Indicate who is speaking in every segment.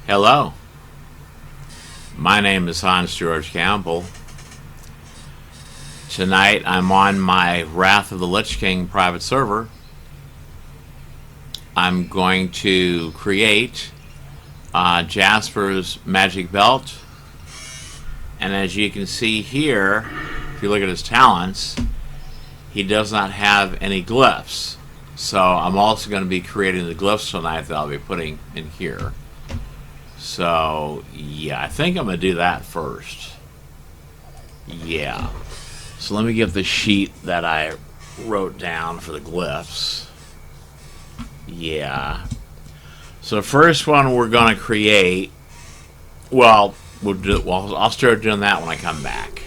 Speaker 1: Hello, my name is Hans George Campbell. Tonight I'm on my Wrath of the Lich King private server. I'm going to create Jasper's magic belt, and as you can see here, if you look at his talents, he does not have any glyphs. So I'm also going to be creating the glyphs tonight that I'll be putting in here. So yeah, I think I'm going to do that first. Yeah. So let me get the sheet that I wrote down for the glyphs. Yeah. So the first one we're going to create, well, I'll start doing that when I come back.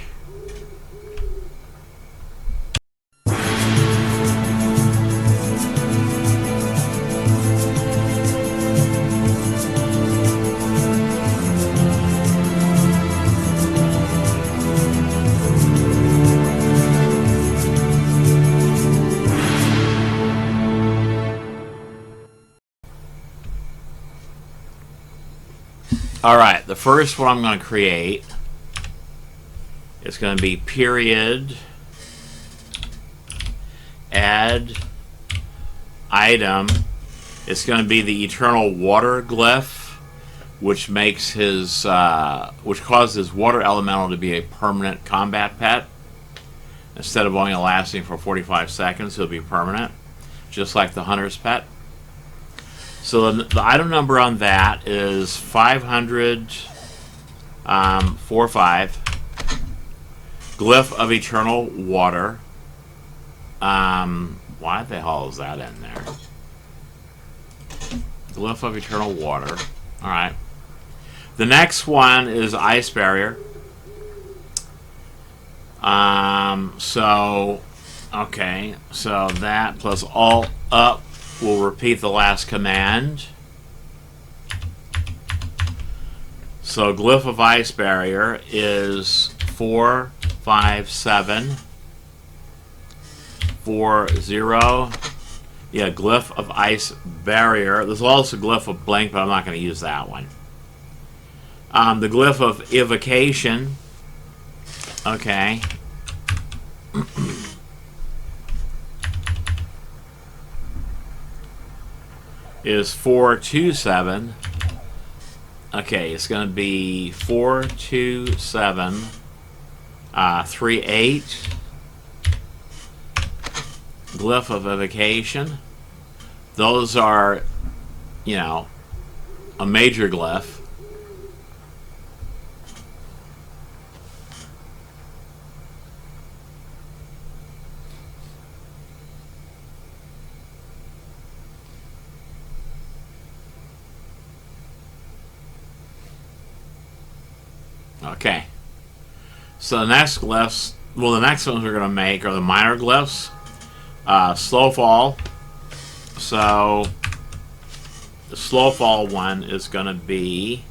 Speaker 1: Alright, the first one I'm going to create is going to be period add item. It's going to be the eternal water glyph, which makes his which causes his water elemental to be a permanent combat pet. Instead of only lasting for 45 seconds, he'll be permanent, just like the hunter's pet. So the item number on that is 545. Glyph of Eternal Water. Why the hell is that in there? Glyph of Eternal Water. Alright. The next one is Ice Barrier. Okay. So that plus Alt up. We'll repeat the last command. So Glyph of Ice Barrier is 45740. Yeah, Glyph of Ice Barrier. There's also Glyph of Blink, but I'm not going to use that one. The Glyph of Evocation. Okay. Is 427. Okay, it's going to be 42738. Glyph of Evocation. Those are, you know, a major glyph. Okay, so the next glyphs, well, the next ones we're going to make are the minor glyphs. Slow fall. So the slow fall one is going to be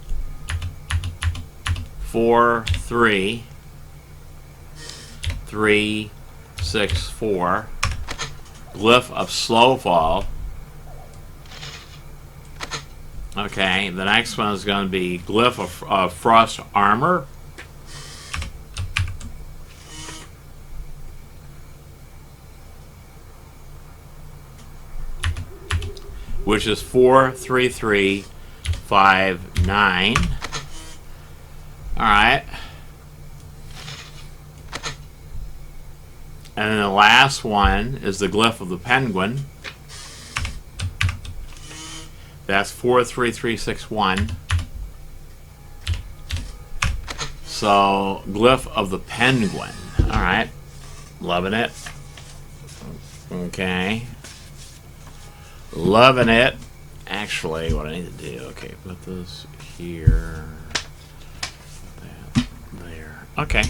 Speaker 1: 43364. Glyph of slow fall. Okay, the next one is going to be Glyph of Frost Armor. Which is 43359. Alright. And then the last one is the Glyph of the Penguin. That's 43361. So, Glyph of the Penguin. Alright. Loving it. Okay. Loving it. Actually, what I need to do, okay, put this here. Put that there. Okay.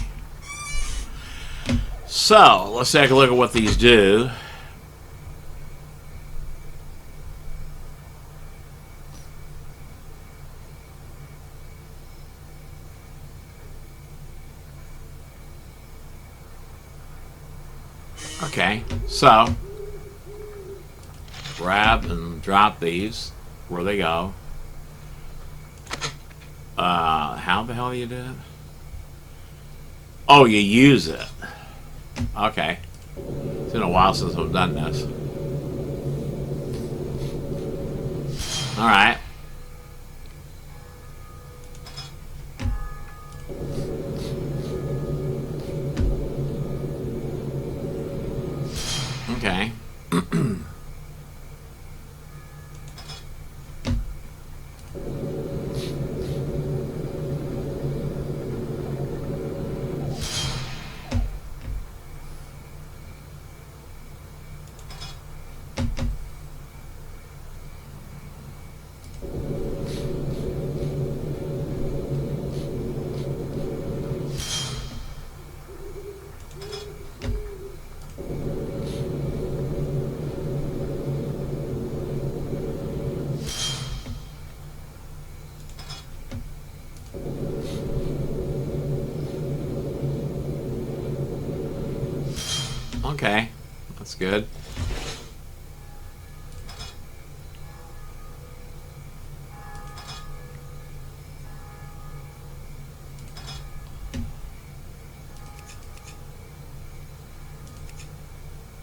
Speaker 1: So, let's take a look at what these do. Okay, so grab and drop these where they go. How the hell do you do it? Oh, you use it. Okay. It's been a while since I've done this. Alright. Okay. Okay, that's good.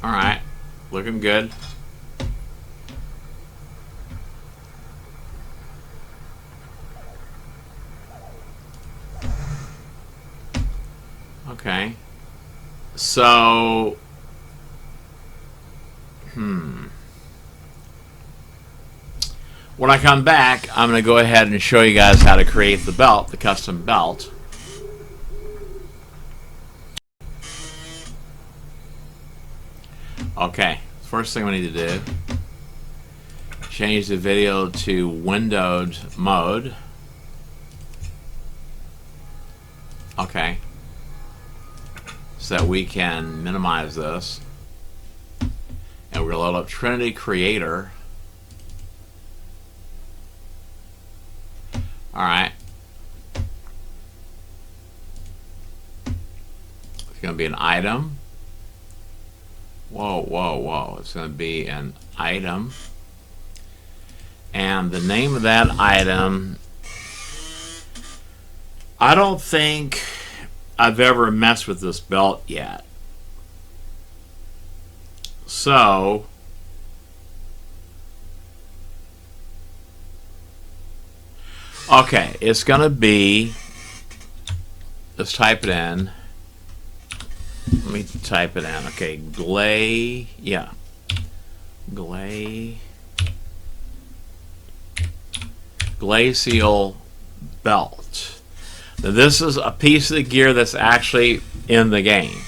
Speaker 1: Alright, looking good. Okay. So, when I come back, I'm going to go ahead and show you guys how to create the belt, the custom belt. Okay, first thing we need to do, change the video to windowed mode. Okay. So that we can minimize this. And we're going to load up Trinity Creator. Alright. It's going to be an item. Whoa, whoa, whoa. It's going to be an item. And the name of that item, I don't think I've ever messed with this belt yet. So, okay, it's going to be, let's type it in. Let me type it in. Okay, glacial belt. Now this is a piece of the gear that's actually in the game.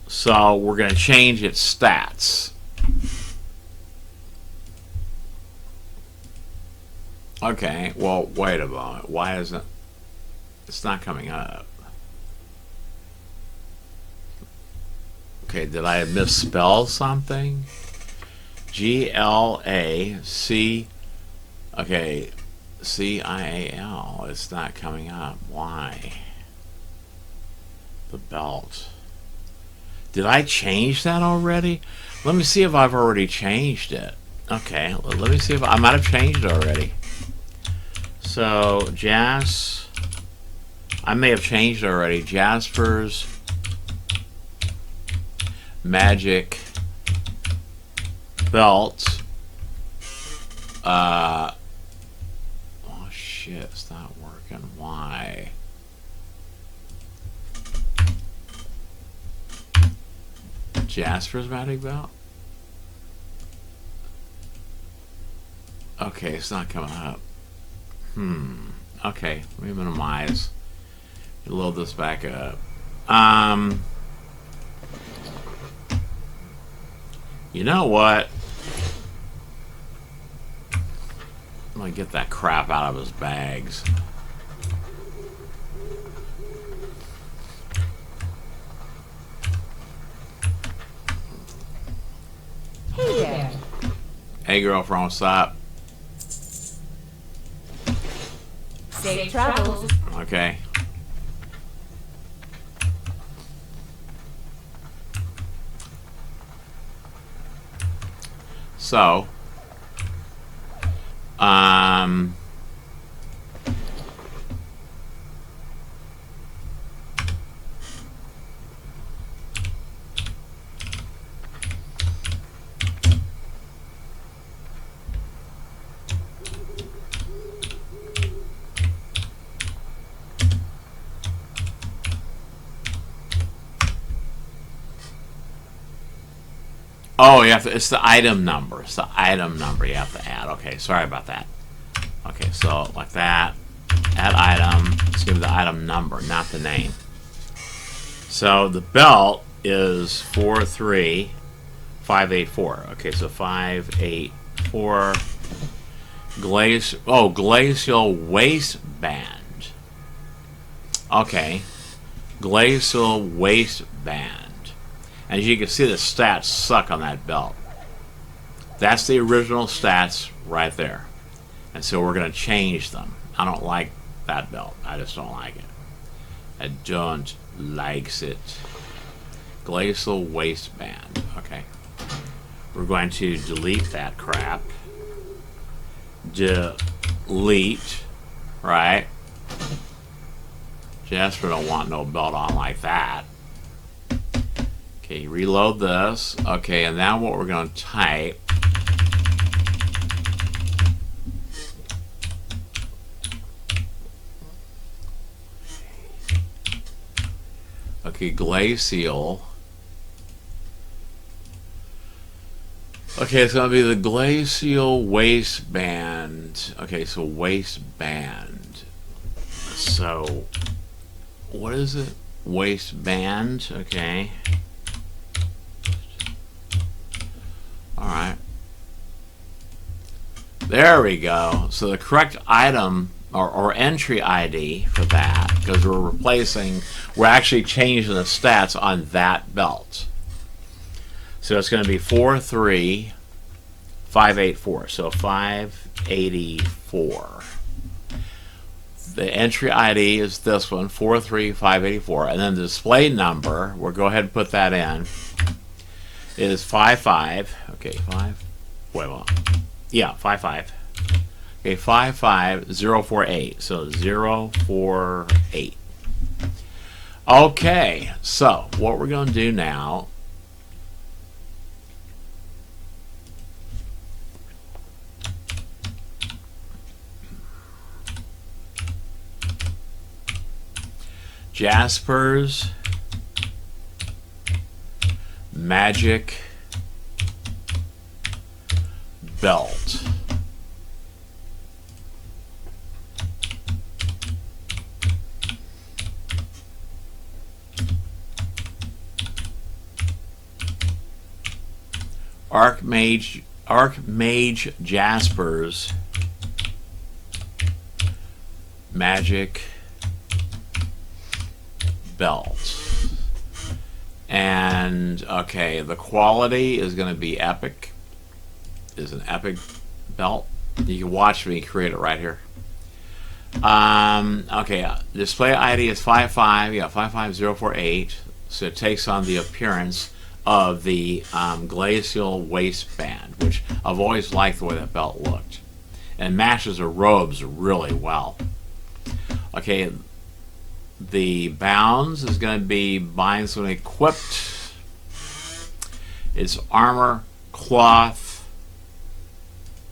Speaker 1: So we're going to change its stats. Okay, well, wait a moment. Why isn't it's not coming up? Okay, did I misspell something? G-L-A-C, okay, C-I-A-L. It's not coming up. Why? The belt. Did I change that already? Let me see if I've already changed it. Okay, let me see if I might have changed it already. So, I may have changed it already. Jaspers Magic Belt. Oh shit, it's not working. Why? Jasper's Magic Belt? Okay, it's not coming up. Okay, let me minimize. Load this back up. You know what? I'm gonna get that crap out of his bags.
Speaker 2: Hey there.
Speaker 1: Hey girlfriend, what's up?
Speaker 2: Safe travels.
Speaker 1: Okay. So, Oh, you have to. It's the item number. It's the item number you have to add. Okay, sorry about that. Okay, so like that. Add item. It's gonna be the item number, not the name. So the belt is 43584. Okay, so 584. Glacial waistband. Okay, glacial waistband. As you can see, the stats suck on that belt. That's the original stats right there. And so we're going to change them. I don't like that belt. I just don't like it. I don't like it. Glacial waistband. Okay. We're going to delete that crap. Delete. Right? Jasper don't want no belt on like that. Okay, reload this. Okay, and now what we're going to type. Okay, glacial. Okay, it's going to be the glacial waistband. Okay, so waistband. So, what is it? Waistband. Okay. Alright. There we go. So the correct item or entry ID for that, because we're actually changing the stats on that belt. So it's going to be 43584. So 584. The entry ID is this one, 43584. And then the display number, we'll go ahead and put that in, is 55. Okay, 5. Wait, well, yeah, 55. Okay, 55048. So 048. Okay, so what we're going to do now. Jaspers magic belt. Archmage Jaspers magic belt. And okay, the quality is going to be epic. Is an epic belt. You can watch me create it right here. Okay, display ID is 55048. So it takes on the appearance of the glacial waistband, which I've always liked the way that belt looked, and matches the robes really well. Okay, the bounds is going to be binds when equipped. It's armor cloth,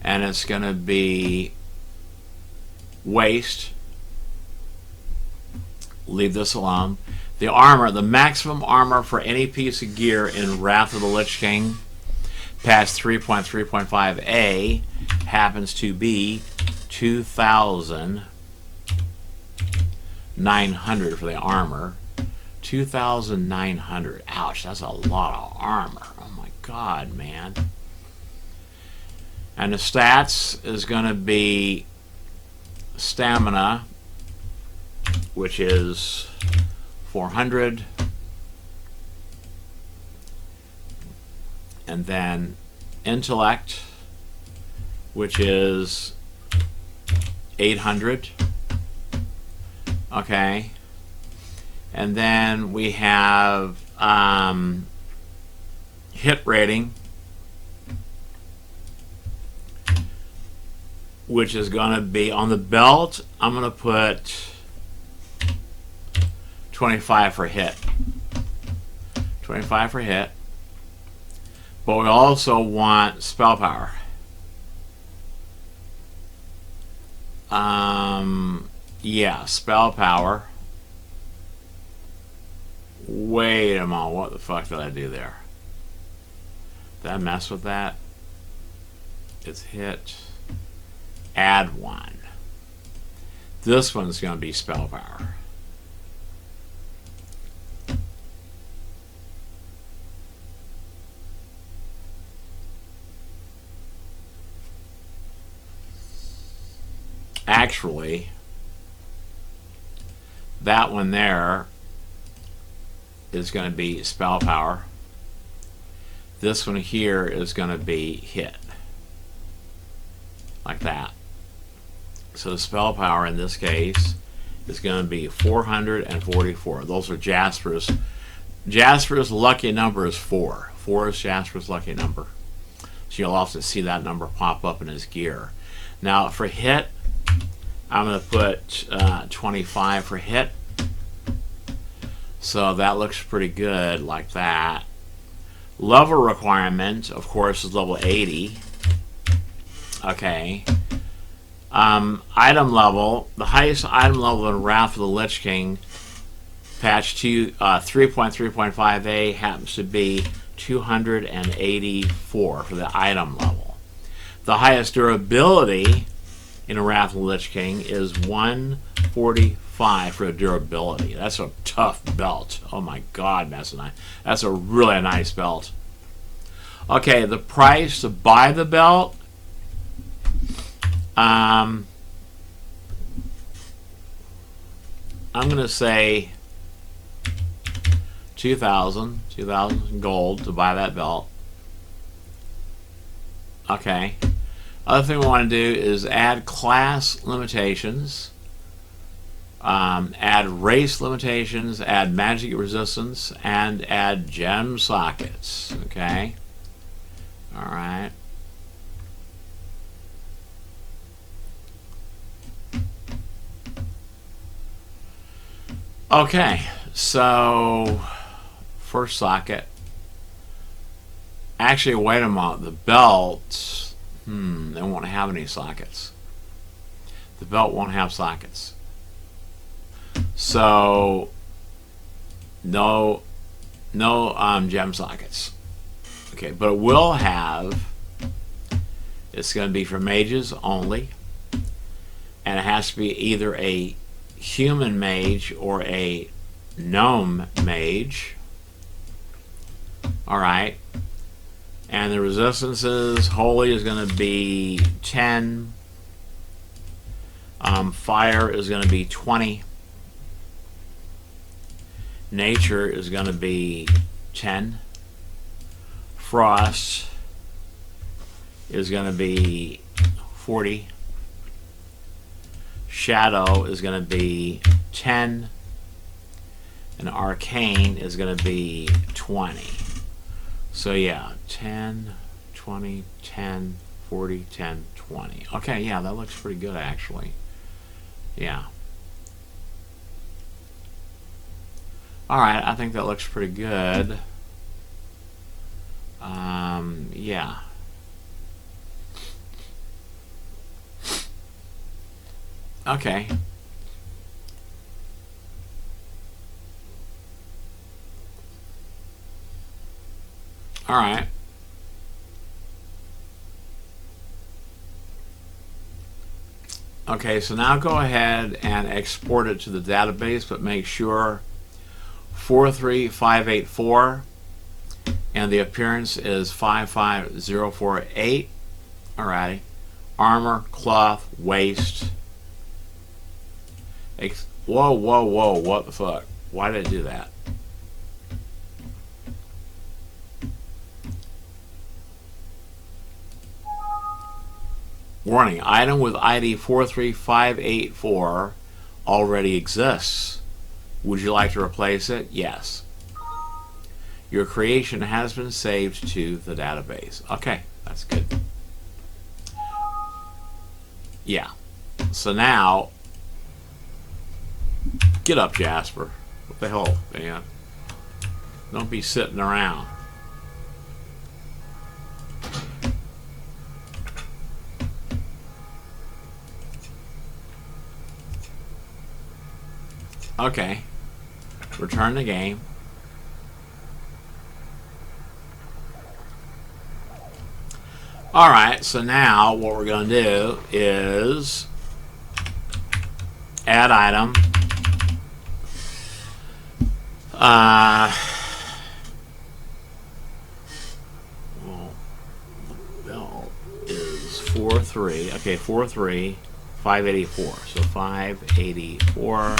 Speaker 1: and it's going to be waist. Leave this alone. The armor, the maximum armor for any piece of gear in Wrath of the Lich King past 3.3.5a happens to be 2,900 for the armor. 2,900. Ouch, that's a lot of armor. Oh my god, man. And the stats is going to be stamina, which is 400, and then intellect, which is 800. Okay, and then we have hit rating, which is going to be on the belt. I'm going to put 25 for hit. 25 for hit. But we also want spell power. Yeah, spell power. Wait a moment, what the fuck did I do there? Did I mess with that? It's hit. Add one. This one's going to be spell power. Actually, that one there is going to be spell power. This one here is going to be hit. Like that. So the spell power in this case is going to be 444. Those are Jaspers. Jasper's lucky number is 4. 4 is Jasper's lucky number. So you'll often see that number pop up in his gear. Now for hit, I'm going to put 25 for hit. So that looks pretty good like that. Level requirement, of course, is level 80. Okay. Item level. The highest item level in Wrath of the Lich King, patch 3.3.5a, happens to be 284 for the item level. The highest durability in Wrath of the Lich King is 145 for durability. That's a tough belt. Oh my god, that's a really nice belt. Okay, the price to buy the belt, I'm going to say 2,000 gold to buy that belt. Okay. Other thing we want to do is add class limitations, add race limitations, add magic resistance, and add gem sockets. Okay. All right. Okay, so first socket. Actually, wait a moment. The belt, they won't have any sockets. The belt won't have sockets. So no gem sockets. Okay, but it will have. It's going to be for mages only, and it has to be either a human mage or a gnome mage. Alright. And the resistances, holy is going to be 10. Fire is going to be 20. Nature is going to be 10. Frost is going to be 40. Shadow is going to be 10, and Arcane is going to be 20. So yeah, 10, 20, 10, 40, 10, 20. Okay, yeah, that looks pretty good actually. Yeah. Alright, I think that looks pretty good. Yeah. Okay. All right. Okay, so now go ahead and export it to the database, but make sure 43584 and the appearance is 55048. Alrighty. Armor, cloth, waist. Whoa, whoa, whoa, what the fuck? Why did it do that? Warning, item with ID 43584 already exists. Would you like to replace it? Yes. Your creation has been saved to the database. Okay, that's good. Yeah. So now, get up, Jasper. What the hell, man? Don't be sitting around. Okay. Return the game. Alright, so now what we're going to do is add item. Well, the belt is 4-3. Okay, 4-3, 584. So 584.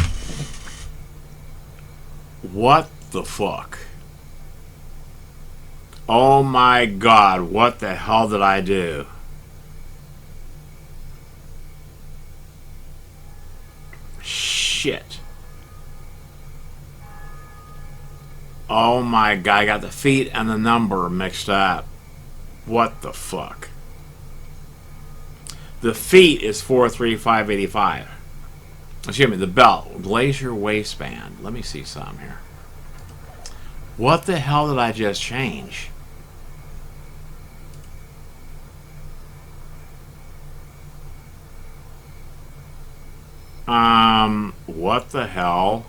Speaker 1: What the fuck? Oh my god, what the hell did I do? Shit. Oh my god, I got the feet and the number mixed up. What the fuck? The feet is 43585. Excuse me, the belt. Glacier waistband. Let me see some here. What the hell did I just change? What the hell?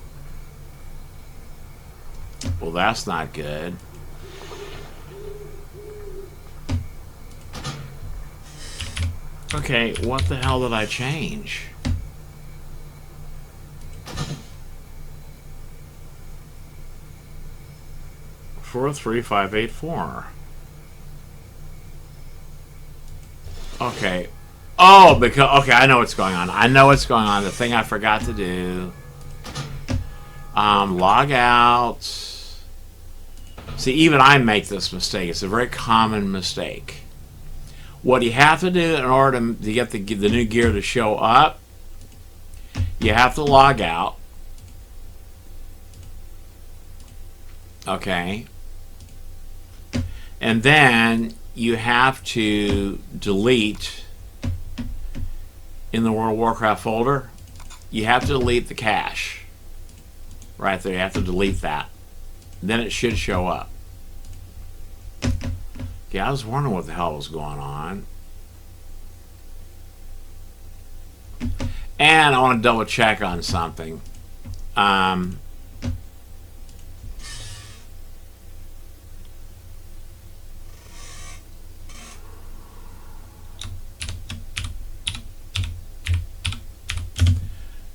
Speaker 1: Well, that's not good. Okay, what the hell did I change? Four, 3, 5, 8, 4. Okay. Oh, because okay, I know what's going on. I know what's going on. The thing I forgot to do. Log out. See, even I make this mistake. It's a very common mistake. What you have to do in order to get the new gear to show up, you have to log out. Okay. And then you have to delete in the World of Warcraft folder. You have to delete the cache. Right there, you have to delete that. Then it should show up. Yeah, I was wondering what the hell was going on. And I want to double check on something.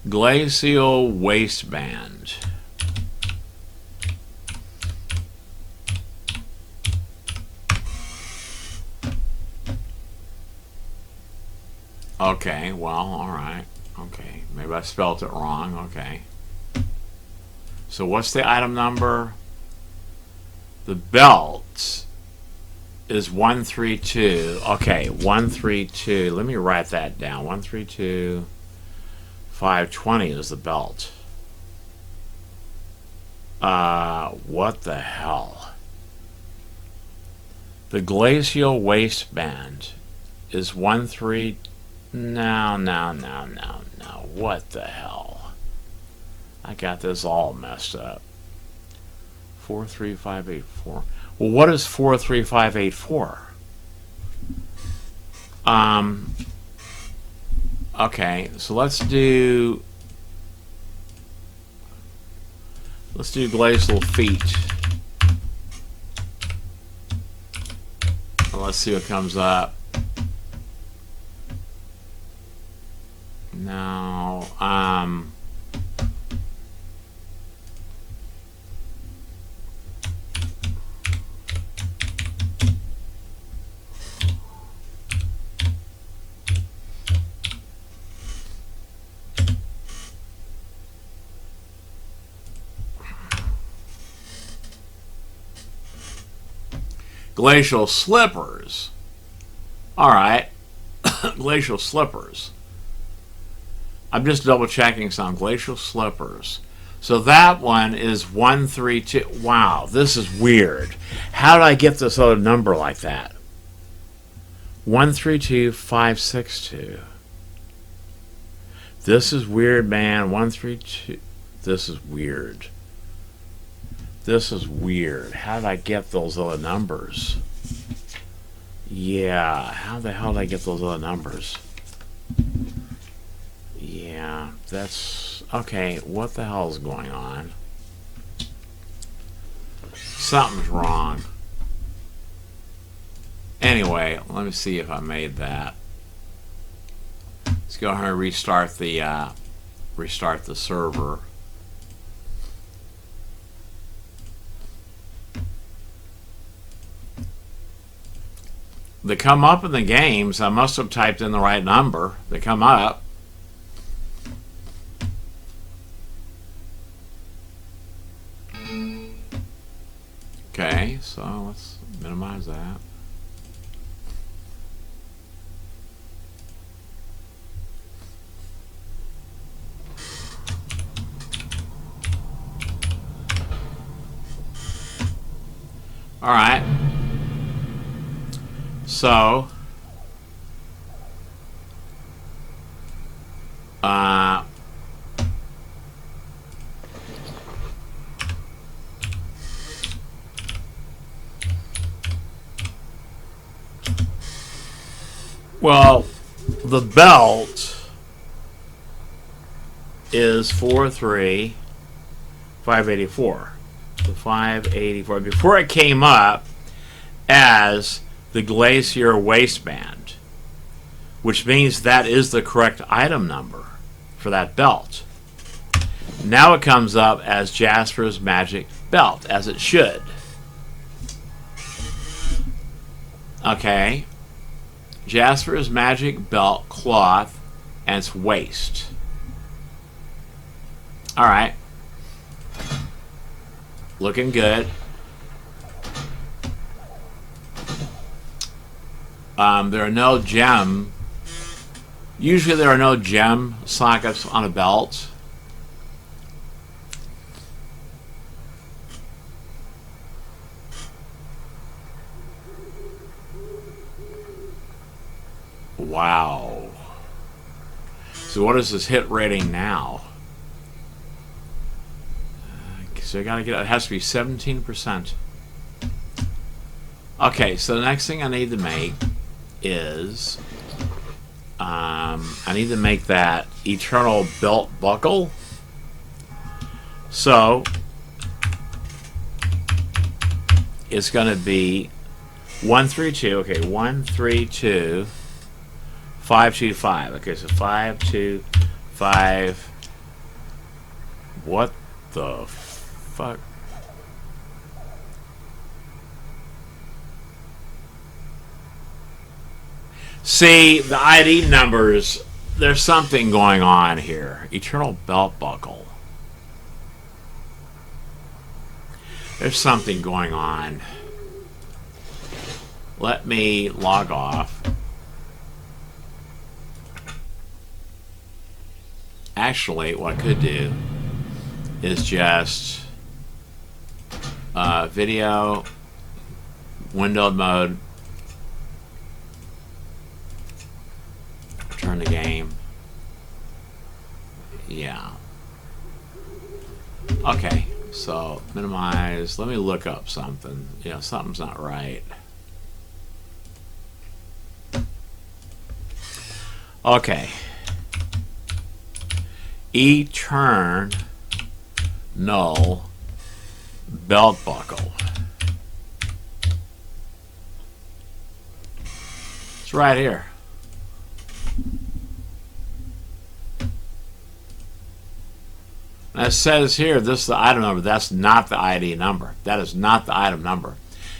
Speaker 1: Glacial waistband. Okay, well, alright. Okay, maybe I spelled it wrong. Okay. So what's the item number? The belt is 132. Okay, 132. Let me write that down. 132. 520 is the belt. What the hell? The glacial waistband is 13. No. What the hell? I got this all messed up. 43584. Well, what is 43584? Okay, so let's do glacial feet. Let's see what comes up. Now, glacial slippers. All right, glacial slippers. I'm just double checking some. Glacial slippers. So that one is 132. Wow, this is weird. How did I get this other number like that? 132562. This is weird, man. 132. This is weird. This is weird. How did I get those other numbers? Yeah, how the hell did I get those other numbers? Yeah, that's... Okay, what the hell is going on? Something's wrong. Anyway, let me see if I made that. Let's go ahead and restart the server. They come up in the games. I must have typed in the right number. They come up. Okay, so let's minimize that. All right. So, well, the belt is 43584. The 584 before it came up as the Glacier Waistband, which means that is the correct item number for that belt. Now it comes up as Jasper's Magic Belt, as it should. Okay. Jasper's Magic Belt cloth and its waist. Alright. Looking good. There are no gem. Usually there are no gem sockets on a belt. Wow. So what is this hit rating now? So I gotta get it has to be 17%. Okay, so the next thing I need to make is I need to make that eternal belt buckle. So it's gonna be 132. Okay, 132 525. Okay, so 525. What the fuck? See, the ID numbers, there's something going on here. Eternal belt buckle. There's something going on. Let me log off. Actually, what I could do is just video, windowed mode, turn the game. Yeah. Okay, so minimize. Let me look up something. Yeah, something's not right. Okay. Eternal belt buckle. It's right here. And it says here, this is the item number. That's not the ID number. That is not the item number.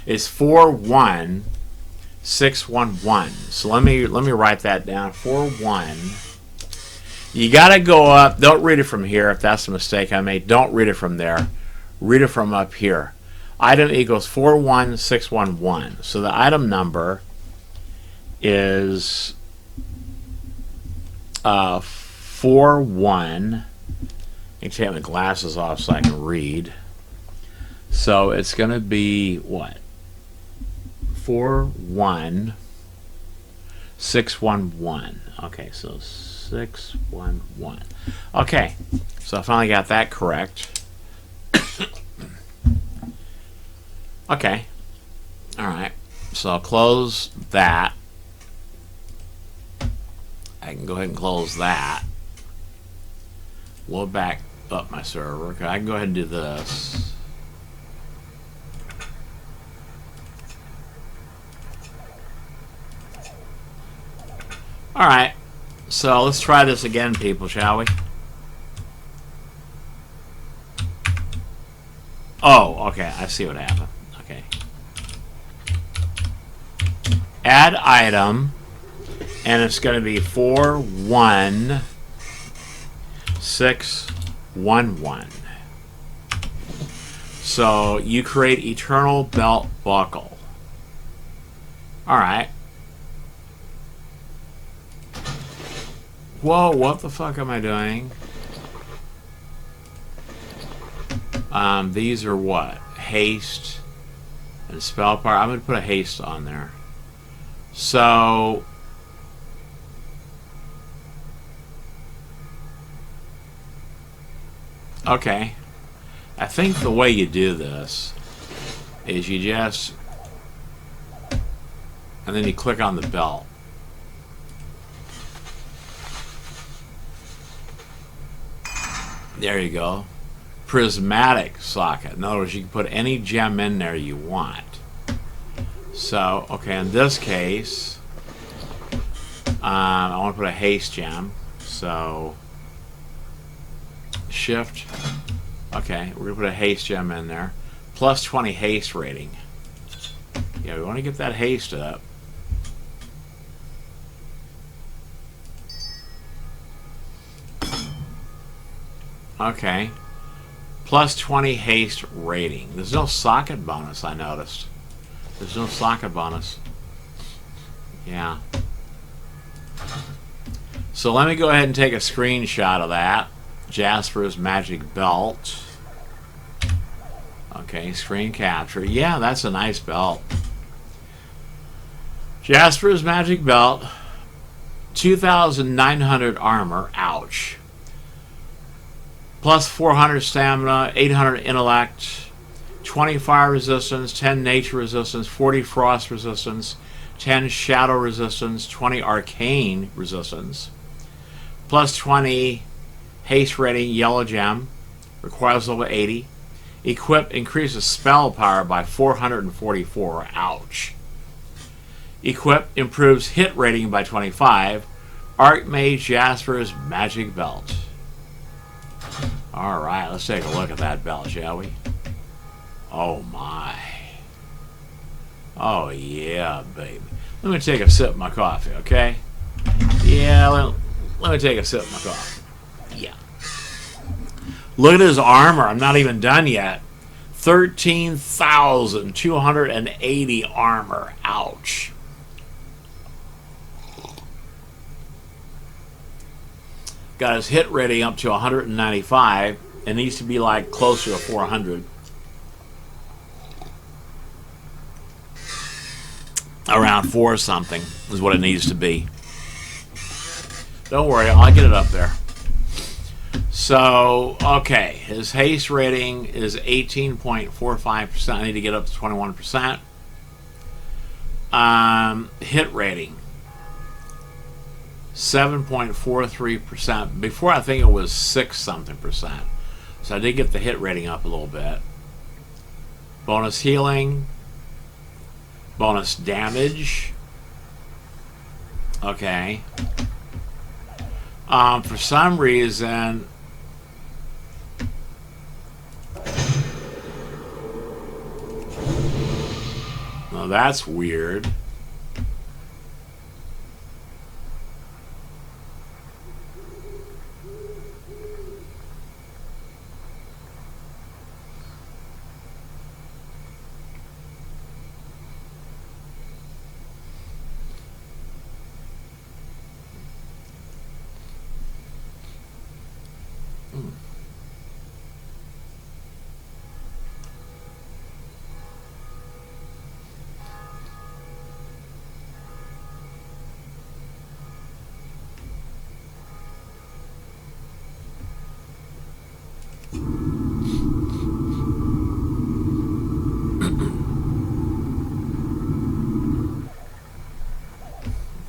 Speaker 1: It's 41611. So let me write that down. 41. You got to go up. Don't read it from here if that's a mistake I made. Don't read it from there. Read it from up here. Item equals 41611. So the item number is 41. I can take my glasses off so I can read. So it's going to be what? 41611. Okay, so 611. Okay, so I finally got that correct. Okay, all right. So I'll close that. I can go ahead and close that. We'll back up my server. Okay, I can go ahead and do this. Alright, so let's try this again, people, shall we? Oh, okay, I see what happened. Okay. Add item, and it's going to be 41611. So you create Eternal Belt Buckle. Alright. Whoa, what the fuck am I doing? These are what? Haste and spell power. I'm going to put a haste on there. So okay. I think the way you do this is you just, and then you click on the belt. There you go. Prismatic socket. In other words, you can put any gem in there you want. So, okay, in this case, I want to put a haste gem. So, shift. Okay, we're going to put a haste gem in there. Plus 20 haste rating. Yeah, we want to get that haste up. Okay. Plus 20 haste rating. There's no socket bonus, I noticed. There's no socket bonus. Yeah. So let me go ahead and take a screenshot of that. Jasper's Magic Belt. Okay, screen capture. Yeah, that's a nice belt. Jasper's Magic Belt. 2,900 armor. Ouch. Plus 400 stamina, 800 intellect, 20 fire resistance, 10 nature resistance, 40 frost resistance, 10 shadow resistance, 20 arcane resistance, plus 20 haste rating yellow gem, requires level 80. Equip increases spell power by 444. Ouch. Equip improves hit rating by 25. Archmage Jasper's Magic Belt. Alright, let's take a look at that belt, shall we? Oh my. Oh yeah, baby. Let me take a sip of my coffee, okay? Yeah, let me take a sip of my coffee. Yeah. Look at his armor. I'm not even done yet. 13,280 armor. Ouch. Got his hit rating up to 195. It needs to be like closer to 400. Around 4 something is what it needs to be. Don't worry, I'll get it up there. So, okay, his haste rating is 18.45%. I need to get up to 21%. Hit rating 7.43%. Before, I think it was 6 something percent. So I did get the hit rating up a little bit. Bonus healing. Bonus damage. Okay. For some reason, well, that's weird.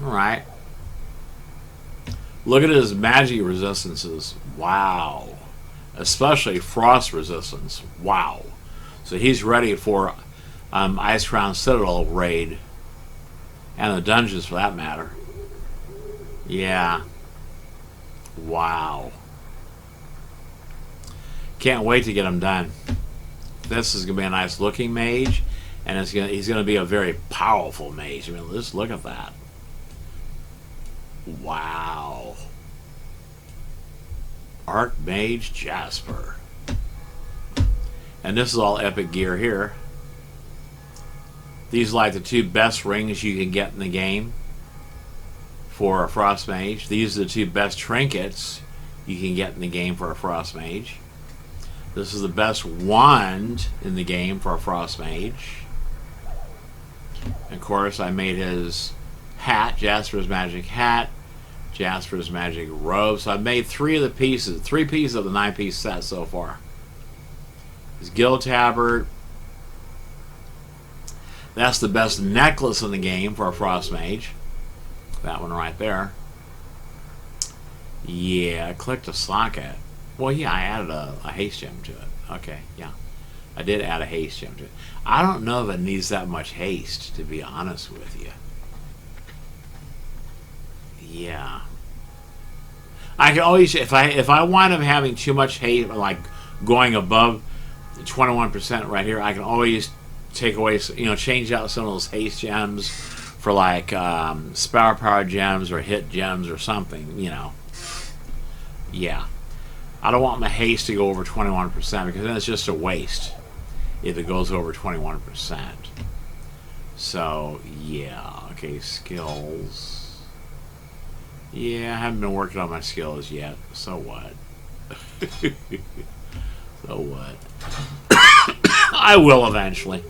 Speaker 1: Alright. Look at his magic resistances. Wow. Especially frost resistance. Wow. So he's ready for Icecrown Citadel raid. And the dungeons for that matter. Yeah. Wow. Can't wait to get him done. This is going to be a nice looking mage, and he's going to be a very powerful mage. I mean, just look at that. Wow. Archmage Jasper. And this is all epic gear here. These are like the 2 best rings you can get in the game for a frost mage. These are the 2 best trinkets you can get in the game for a frost mage. This is the best wand in the game for a frost mage. And of course, I made his hat, Jasper's magic hat, Jasper's magic robe. So I've made 3 of the pieces, 3 pieces of the 9-piece set so far. His guild tabard. That's the best necklace in the game for a frost mage. That one right there. Yeah, click to socket. Well, yeah, I added a haste gem to it. Okay, yeah. I did add a haste gem to it. I don't know if it needs that much haste, to be honest with you. Yeah. I can always, if I wind up having too much haste, like going above 21% right here, I can always take away, change out some of those haste gems for like spell power gems or hit gems or something, Yeah. I don't want my haste to go over 21% because then it's just a waste if it goes over 21%. So, yeah. Okay, skills. Yeah, I haven't been working on my skills yet. So what? So what? I will eventually.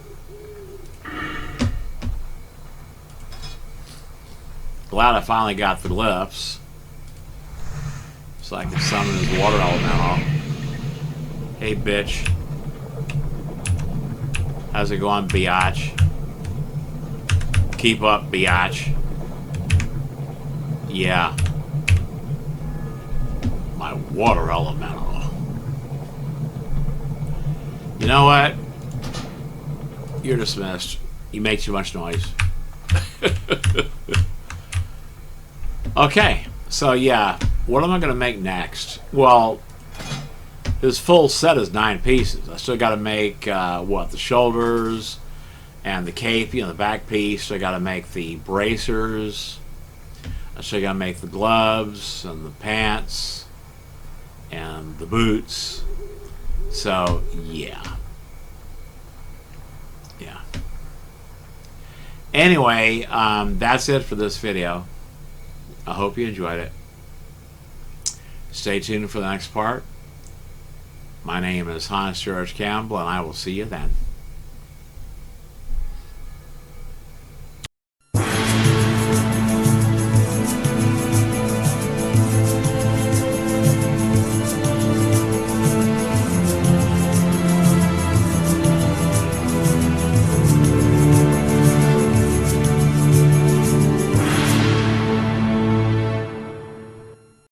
Speaker 1: Glad I finally got the glyphs. So I can summon his water elemental. Hey, bitch. How's it going, biatch? Keep up, biatch. Yeah. My water elemental. You know what? You're dismissed. You make too much noise. Okay. So, yeah. What am I going to make next? Well, his full set is 9 pieces. I still got to make, the shoulders and the cape, the back piece. I got to make the bracers. I still got to make the gloves and the pants and the boots. So, yeah. Yeah. Anyway, that's it for this video. I hope you enjoyed it. Stay tuned for the next part. My name is Hans George Campbell, and I will see you then.